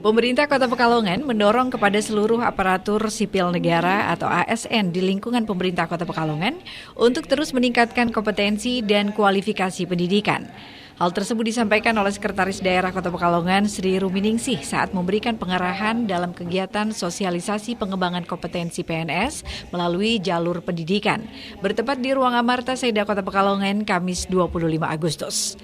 Pemerintah Kota Pekalongan mendorong kepada seluruh aparatur sipil negara atau ASN di lingkungan pemerintah Kota Pekalongan untuk terus meningkatkan kompetensi dan kualifikasi pendidikan. Hal tersebut disampaikan oleh Sekretaris Daerah Kota Pekalongan Sri Ruminingsih saat memberikan pengarahan dalam kegiatan sosialisasi pengembangan kompetensi PNS melalui jalur pendidikan, bertempat di Ruang Amarta Sekda Kota Pekalongan Kamis 25 Agustus.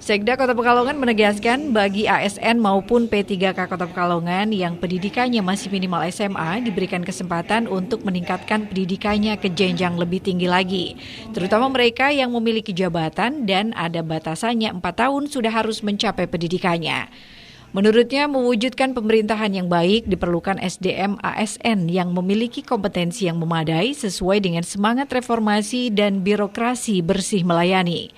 Sekda Kota Pekalongan menegaskan bagi ASN maupun P3K Kota Pekalongan yang pendidikannya masih minimal SMA diberikan kesempatan untuk meningkatkan pendidikannya ke jenjang lebih tinggi lagi, terutama mereka yang memiliki jabatan dan ada batasannya 4 tahun sudah harus mencapai pendidikannya. Menurutnya, mewujudkan pemerintahan yang baik diperlukan SDM ASN yang memiliki kompetensi yang memadai sesuai dengan semangat reformasi dan birokrasi bersih melayani.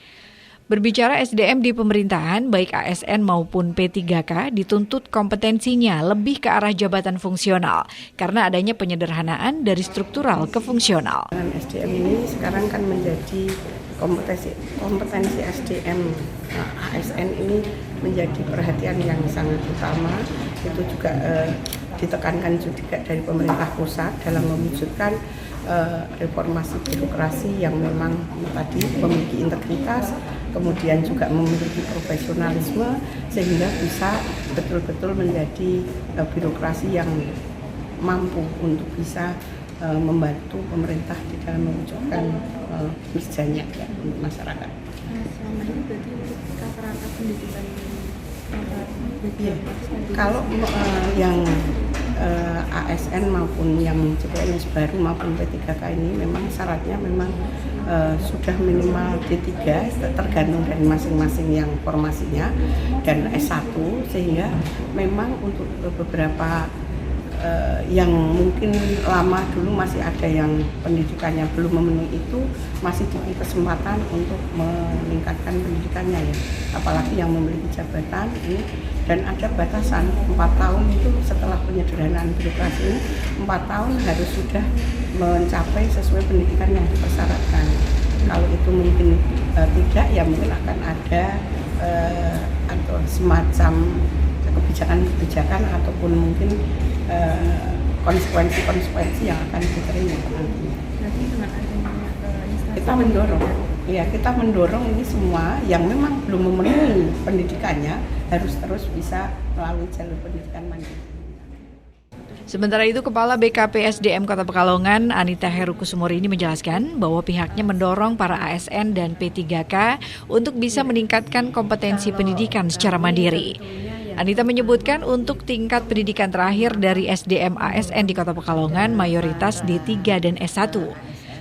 Berbicara SDM di pemerintahan, baik ASN maupun P3K dituntut kompetensinya lebih ke arah jabatan fungsional karena adanya penyederhanaan dari struktural ke fungsional. SDM ini sekarang kan menjadi kompetensi SDM ASN ini menjadi perhatian yang sangat utama. Itu juga ditekankan juga dari pemerintah pusat dalam mewujudkan reformasi birokrasi yang memang tadi memiliki integritas, kemudian juga memiliki profesionalisme sehingga bisa betul-betul menjadi birokrasi yang mampu untuk bisa membantu pemerintah di dalam mewujudkan kerjanya untuk masyarakat. Selama ini berarti untuk rata-rata pendidikan kalau yang ASN maupun yang CPNS baru maupun P3K ini memang syaratnya memang sudah minimal D3 tergantung dari masing-masing yang formasinya dan S1 sehingga memang untuk beberapa yang mungkin lama dulu masih ada yang pendidikannya belum memenuhi itu masih diberi kesempatan untuk meningkatkan pendidikannya ya, apalagi yang memiliki jabatan ini dan ada batasan 4 tahun itu setelah penyederhanaan birokrasi ini 4 tahun harus sudah mencapai sesuai pendidikan yang dipersyaratkan. Kalau itu mungkin tidak ya mungkin akan ada atau semacam kebijakan-kebijakan ataupun mungkin konsekuensi yang akan diterima nantinya. Kita mendorong ini semua yang memang belum memenuhi pendidikannya harus terus bisa melalui jalur pendidikan mandiri. Sementara itu, Kepala BKP SDM Kota Pekalongan, Anita Heru Kusumuri ini menjelaskan bahwa pihaknya mendorong para ASN dan P3K untuk bisa meningkatkan kompetensi pendidikan secara mandiri. Anita menyebutkan untuk tingkat pendidikan terakhir dari SDM ASN di Kota Pekalongan mayoritas D3 dan S1.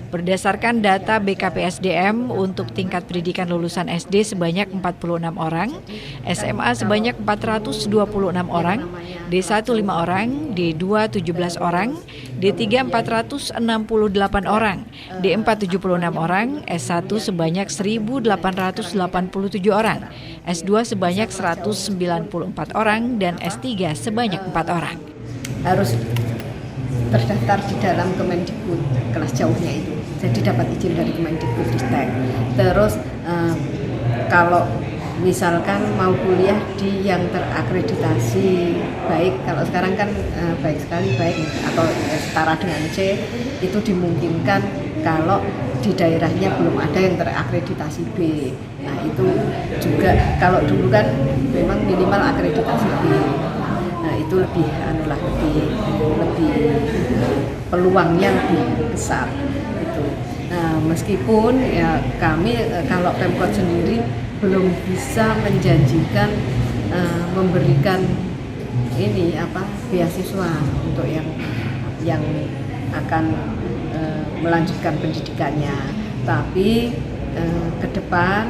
Berdasarkan data BKP SDM, untuk tingkat pendidikan lulusan SD sebanyak 46 orang, SMA sebanyak 426 orang, D1 5 orang, D2 17 orang, D3 468 orang, D4 76 orang, S1 sebanyak 1.887 orang, S2 sebanyak 194 orang, dan S3 sebanyak 4 orang. Harus terdaftar di dalam Kemendikbud kelas jauhnya itu, jadi dapat izin dari Kemendikbud Ristek. Terus kalau misalkan mau kuliah di yang terakreditasi baik, kalau sekarang kan baik sekali baik atau setara dengan C, itu dimungkinkan kalau di daerahnya belum ada yang terakreditasi B. Nah itu juga kalau dulu kan memang minimal akreditasi B. Nah itu lebih peluangnya lebih besar itu. Nah, meskipun ya kami kalau Pemkot sendiri belum bisa menjanjikan memberikan beasiswa untuk yang akan melanjutkan pendidikannya, tapi ke depan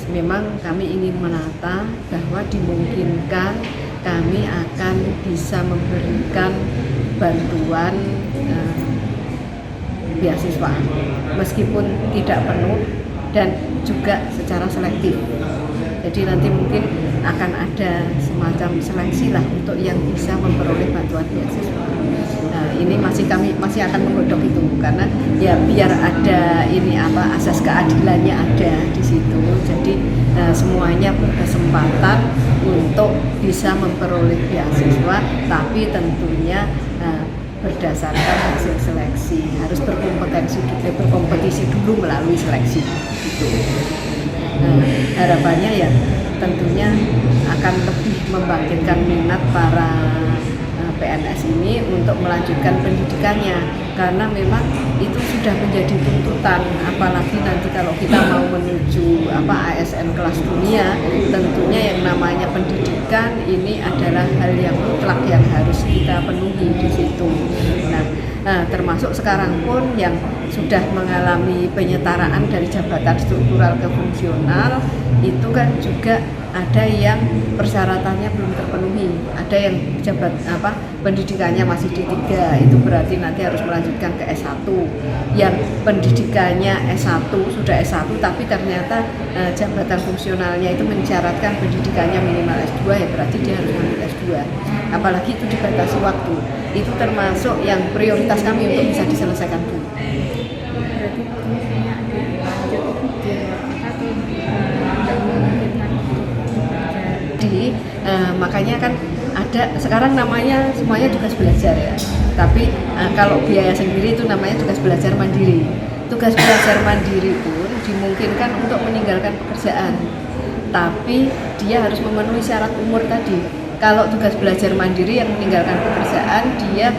memang kami ingin menata bahwa dimungkinkan kami akan bisa memberikan bantuan beasiswa meskipun tidak penuh dan juga secara selektif. Jadi nanti mungkin akan ada semacam seleksi lah untuk yang bisa memperoleh bantuan beasiswa. Nah, ini kami masih akan menggodok itu karena ya biar ada asas keadilannya ada di situ. Jadi semuanya berkesempatan untuk bisa memperoleh beasiswa, tapi tentunya berdasarkan hasil seleksi, harus berkompetisi dulu melalui seleksi gitu. Harapannya ya tentunya akan lebih membangkitkan minat para PNS ini untuk melanjutkan pendidikannya, karena memang itu sudah menjadi tuntutan, apalagi nanti kalau kita mau menuju ASN kelas dunia, tentunya yang namanya pendidikan ini adalah hal yang mutlak yang harus kita penuhi di situ. Nah, termasuk sekarang pun yang sudah mengalami penyetaraan dari jabatan struktural ke fungsional itu kan juga ada yang persyaratannya belum terpenuhi, ada yang pendidikannya masih D3, itu berarti nanti harus melanjutkan ke S1. Yang pendidikannya S1 sudah S1 tapi ternyata jabatan fungsionalnya itu mensyaratkan pendidikannya minimal S2, ya berarti dia harus ambil S2. Apalagi itu dibatasi waktu. Itu termasuk yang prioritas kami untuk bisa diselesaikan dulu. Berarti misalnya ada lanjut di atau tidak memungkinkan untuk belajar. Jadi makanya kan ada sekarang namanya semuanya tugas belajar ya. Tapi kalau biaya sendiri itu namanya tugas belajar mandiri. Tugas belajar mandiri pun dimungkinkan untuk meninggalkan pekerjaan, tapi dia harus memenuhi syarat umur tadi. Kalau tugas belajar mandiri yang meninggalkan pekerjaan, dia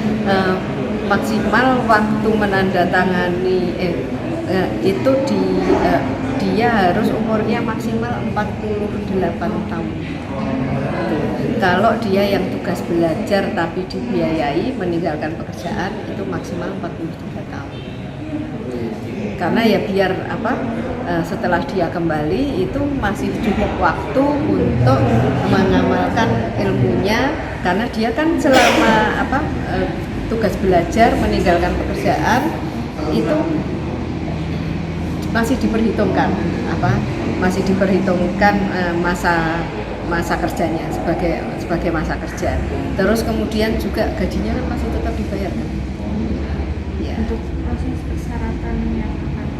maksimal waktu menandatangani itu dia harus umurnya maksimal 48 tahun. Kalau dia yang tugas belajar tapi dibiayai meninggalkan pekerjaan itu maksimal 43 tahun. Karena ya biar setelah dia kembali itu masih cukup waktu untuk mengamalkan ilmunya, karena dia kan selama tugas belajar meninggalkan pekerjaan itu masih diperhitungkan masa kerjanya sebagai masa kerja. Terus kemudian juga gajinya kan masih tetap dibayarkan. Ya. Untuk proses persyaratan yang akan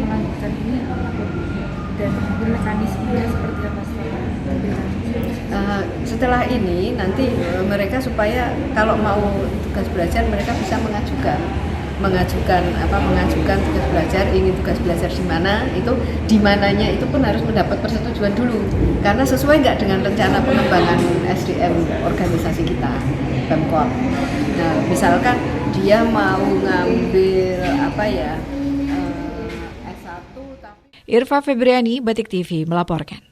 melanjutkan ini dan mekanismenya seperti apa setelah ini nanti mereka supaya kalau mau tugas belajar mereka bisa mengajukan tugas belajar, ingin tugas belajar di mana, itu di mananya itu pun harus mendapat persetujuan dulu, karena sesuai nggak dengan rencana pengembangan SDM organisasi kita Pemkot. Nah, misalkan dia mau ngambil S1 tapi Irva Febriani, Batik TV melaporkan.